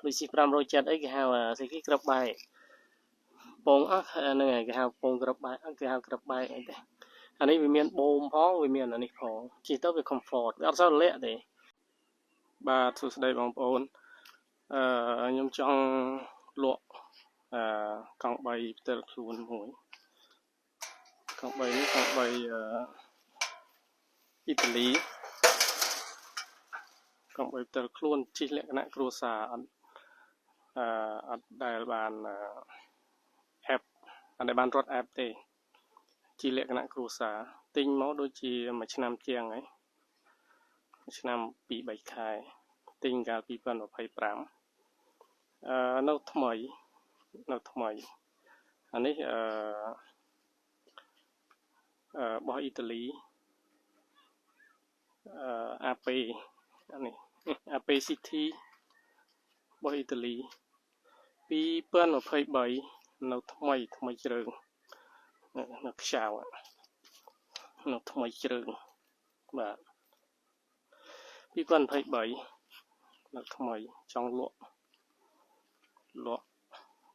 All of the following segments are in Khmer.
ដូចស៊ី570អីគេហៅស្អីគេក្របបែកពងហ្នឹងហើយគេហៅពងក្របបែកគេហៅក្របបែកអីទេអានេះវាមានបូមផងវាមានអានេះផងជិះទៅវា comfort វាអត់សូវលាក់ទេបាទសួស្តីបងប្អូនខ្ញុំចង់លក់កង់3ផ្ទាល់ខ្លួនមួយកង់3នេះកង់3អ៊ីតាលីកង់3ផ្ទាល់ខ្លួនជិះលក្ខណៈគ្រួសារអត់ដែលបានapp អត់ដែលបានរត់ app ទេជិះលក្ខណៈគ្រួសារទិញមកដូចជាមួយឆ្នាំជាងហើយឆ្នាំ2-3ខែទិញកាល2025នៅថ្មីអានេះបោះអ៊ីតាលីAP អានេះ AP City បោះអ៊ីតាលី2023នៅថ្មីជ្រើងនៅខ្ចៅនៅថ្មីជ្រើងបាទ2023នៅថ្មីចង់លក់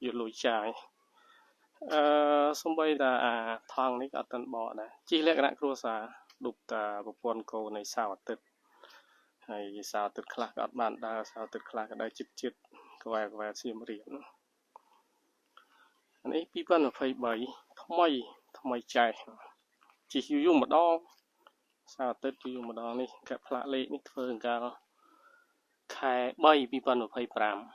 យកលុយចាយសំបីតាថងនេះក៏អត់ទាន់បកដែរជិះលក្ខណៈគ្រួសារដុបតាប្រព័ន្ធកោនៃសៅអាទិត្យហើយសៅអាទិត្យខ្លះក៏អត់បានដើរសៅអាទិត្យខ្លះក៏ដើរចិត្តក្វែសៀមរាបអានេះ2023ថ្មីចែកជិះយូរម្ដងសៅអាទិត្យយូរម្ដងនេះកាត់ផ្លាកលេខនេះធ្វើកាលខែ3 2025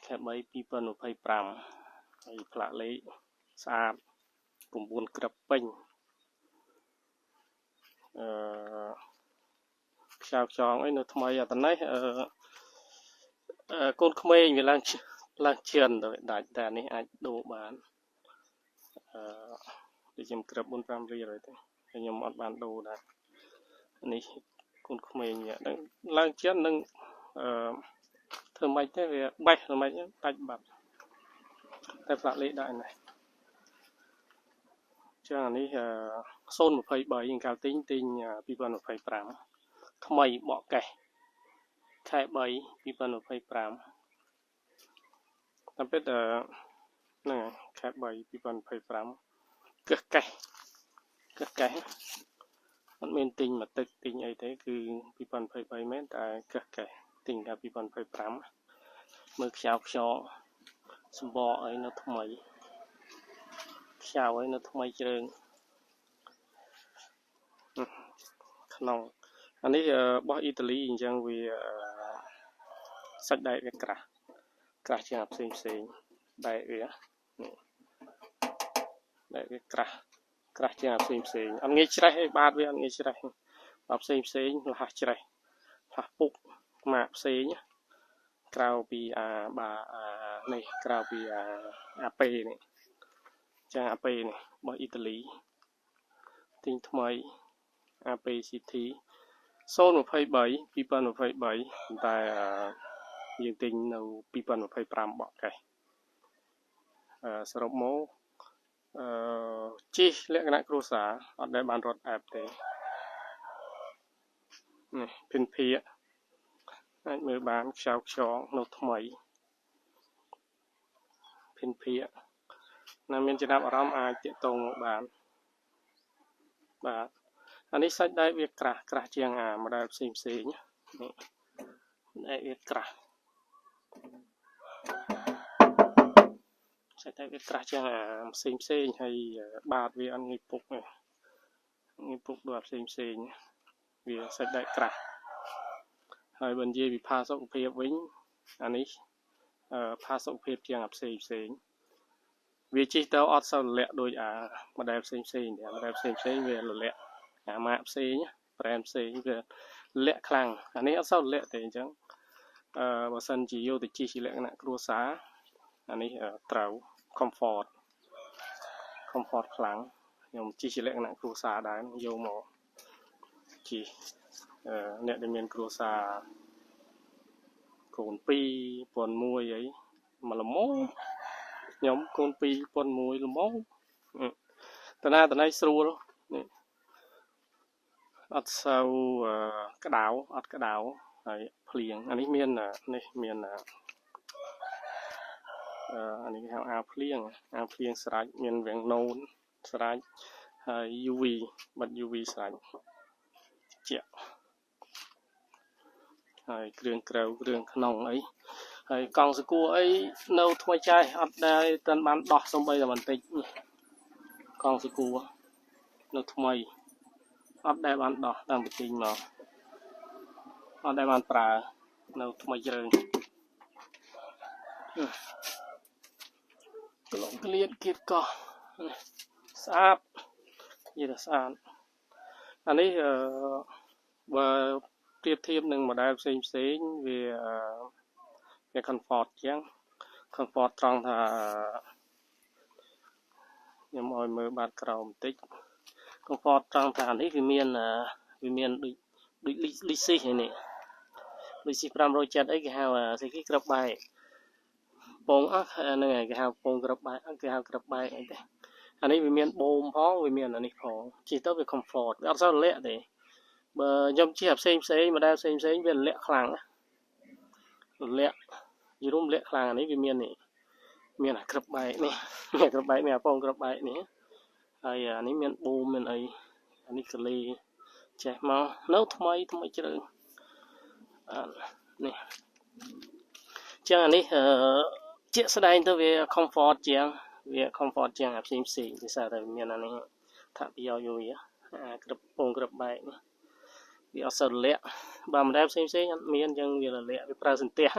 ខែ3 2025ហើយផ្លាកលេខស្អាត9ក្រឹបពេញខ្ចៅខ្ចងអីនៅថ្មីអាតនេះកូនក្មេងវាឡើងជឿនទៅដាច់តែនេះអាចដូរបានដូចខ្ញុំក្រឹប 4-5 រៀលហើយទេខ្ញុំអត់បានដូរដែរនេះកូនក្មេងហ្នឹងឡើងជឿននឹងធ្វើម៉េចទេវាបេះល្មិចដាច់បាត់តែផ្លាកលេខដែរណាចឹងអានេះ023កាលទិញ2025ថ្មីបកកេះខែ3 2025តាមពិតហ្នឹងខែ3 2025កេះកេះអត់មានទិញមកទឹកទិញអីទេគឺ2023មែនតែកេះកេះទិញកាល2025មើលខ្ចៅខ្យល់សម្បកអីនៅថ្មីខ្ចៅអីនៅថ្មីជ្រើងក្នុងអានេះបោះអ៊ីតាលីអញ្ចឹងវាសាច់ដែកវាក្រាស់ជាងផ្សេងដែកវាក្រាស់ជាងផ្សេងអត់ងាយច្រេះអីបាតវាអត់ងាយច្រេះបើផ្សេងលះច្រេះលះពុកម៉ាកផ្សេងក្រៅពីនេះក្រៅពីអាប៉េនេះចាអាប៉េនេះបោះអ៊ីតាលីទិញថ្មី AP City 023 2023តែយើងទិញនៅ2025បកកេះសរុបមកជិះលក្ខណៈគ្រួសារអត់ដែលបានរត់ app ទេនេះពិនភាកអាចមើលបានខ្ចៅខ្យងនៅថ្មីពិនភាកណាមានចំណាប់អារម្មណ៍អាចទាក់ទងមកបានបាទអានេះសាច់ដែកវាក្រាស់ជាងម៉ូដែលផ្សេងនេះដែកវាក្រាស់សាច់ដែកវាក្រាស់ជាងផ្សេងហើយបាតវាអត់ងាយពុកទេងាយពុកដូចផ្សេងវាសាច់ដែកក្រាស់ហើយបើនិយាយពីផាសុកភាពវិញអានេះផាសុកភាពជាងផ្សេងវាជិះទៅអត់សូវលាក់ដូចម៉ូដែលផ្សេងម៉ូដែលផ្សេងវាលាក់ម៉ាកផ្សេងប្រេនផ្សេងវាលាក់ខ្លាំងអានេះអត់សូវលាក់ទេអញ្ចឹងបើសិនជាយកទៅជិះជាលក្ខណៈគ្រួសារអានេះត្រូវ comfort ខ្លាំងខ្ញុំជិះជាលក្ខណៈគ្រួសារដែរយកមកជិះអ្នកដែលមានគ្រួសារកូន2 1អីមកល្មមខ្ញុំកូន2 1ល្មមតណាស្រួលនេះអត់សូវក្តៅ ហើយភ្លៀងអានេះមាននេះមានអានេះគេហៅអាវភ្លៀងស្រាច់មានវាំងណូនស្រាច់ហើយ UV បិទ UV ស្រាច់ជាក់ហើយគ្រឿងក្រៅគ្រឿងក្នុងអីហើយកង់សកួរអីនៅថ្មីចាស់អត់ដែលទាន់បានដោះសំបីតែបន្តិចកង់សកួរនៅថ្មីអត់ដែលបានដោះតាមប្រជិញមកអត់ដែលបានប្រើនៅថ្មីជ្រើងក្លងក្លៀតគៀបកោះស្អាតនិយាយថាស្អាតអានេះបើប្រៀបធៀបនឹង model ផ្សេងវា comfort ជាង comfort ត្រង់ថាខ្ញុំឲ្យមើលបាតក្រោមបន្តិច comfort ត្រង់ថានេះវាមានដូចលីស៊ីនេះលីស៊ី570អីគេហៅស្អីគេក្របបែកពងហ្នឹងហើយគេហៅពងក្របបែកគេហៅក្របបែកអីទេអានេះវាមានបូមផងវាមានអានេះផងជិះទៅវា comfort វាអត់សូវលាក់ទេបើខ្ញុំជិះផ្សេងmodel ផ្សេងវាលាក់ខ្លាំងលាក់យរុំលាក់ខ្លាំងអានេះវាមានអាក្របបែកនេះក្របបែកមានអាពងក្របបែកនេះហើយអានេះមានបូមមានអីអានេះកលេចេះមកនៅថ្មីជ្រើនេះចឹងអានេះជាក់ស្ដែងទៅវា comfort ជាងវា comfort ជាងអាផ្សេងភាសាតែមានអានេះថាប្រយោជន៍វាក្របពងក្របបែកនេះវាអត់សូវលាក់បើមិនដែលផ្សេងអត់មានចឹងវាលាក់វាប្រើសន្ទះ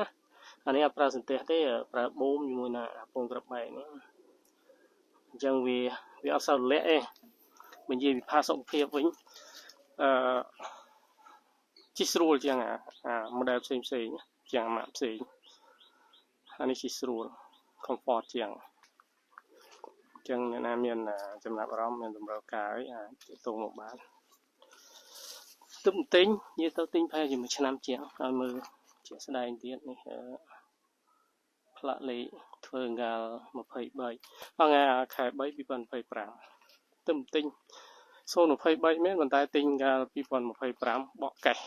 អានេះអត់ប្រើសន្ទះទេប្រើបូមជាមួយនឹងពងក្របបែកនេះអញ្ចឹងវាអត់សូវលាក់ទេបើនិយាយពីផាសុខភាពវិញជិះស្រួលជាងអា model ផ្សេងជាងអាម៉ាក់ផ្សេងអានេះជិះស្រួល comfort ជាងអញ្ចឹងអ្នកណាមានចំណាប់អារម្មណ៍មានតម្រូវការអីអាចទៅមកបានទិញនិយាយទៅទិញប្រហែលជាមួយឆ្នាំជាងឲ្យមើលជាក់ស្ដែងទៀតនេះផ្លាកលេខធ្វើកាល23ថ្ងៃខែ3 2025ទិញ023មែនប៉ុន្តែទិញកាល2025បកកេះ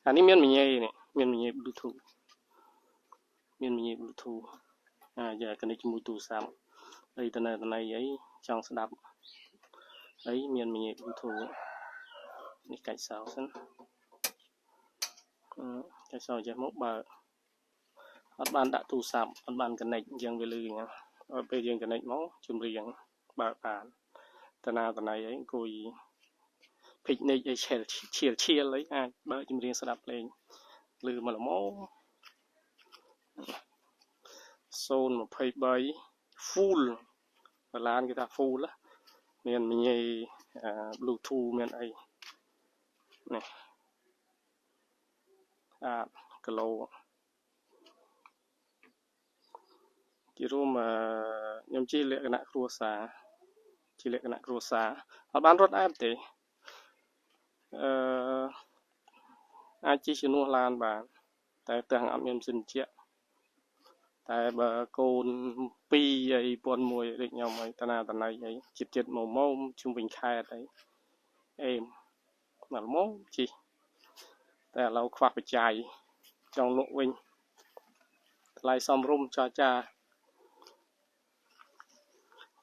អានេះមានមញ៉េនេះមានមញ៉េ Bluetooth យ៉ាកនេះជាមួយទូរស័ព្ទអីតណៃអីចង់ស្ដាប់អីមានមញ៉េ Bluetooth នេះកាច់សោសិនកាច់សោចេះមកបើអត់បានដាក់ទូរស័ព្ទអត់បាន connect អញ្ចឹងវាលឺអញ្ចឹងដល់ពេលយើង connect មកជំរៀងបើបានតណៃអីអង្គុយ picnic អីឈៀលអីអាចបើជំរៀងស្ដាប់ភ្លេងលឺមកល្មម023 full បឡានគេថា full មានមញ៉េ Bluetooth មានអីនេះគីឡូជារួមខ្ញុំជិះលក្ខណៈគ្រួសារអត់បានរត់អែបទេអាចជិះជំនួសឡានបានតែផ្ទះអត់មានម៉ាស៊ីនត្រជាក់តែបើកូន2អី1001ដូចខ្ញុំអីតណៃអីចិត្តមកជុំវិញខេត្តអីអេមមកមកជិះតែឥឡូវខ្វះបច្ច័យចង់លក់វិញថ្លៃសមរម្យចរចា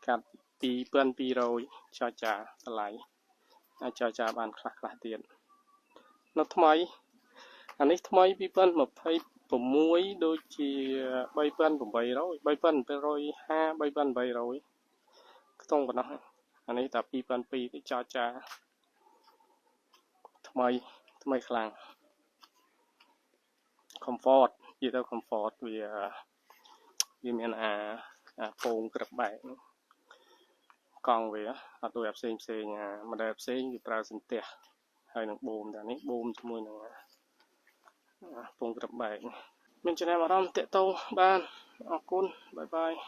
កាត់2200ចរចាថ្លៃអាចចរចាបានខ្លះទៀតនៅថ្មីអានេះថ្មី2026ដូចជា3800 3750 3800ខ្ទង់ប៉ុណ្ណោះអានេះតែ2002ទៅចរចាថ្មីខ្លាំង comfort និយាយទៅ comfort វាមានពងក្របបែកកង់វាអត់ដូចផ្សេងmodel ផ្សេងវាប្រើសន្ទះហើយនឹងបូមតែនេះបូមជាមួយនឹងពងក្របបែកមានចំណាប់អារម្មណ៍តាក់ទងបានអរគុណបាយ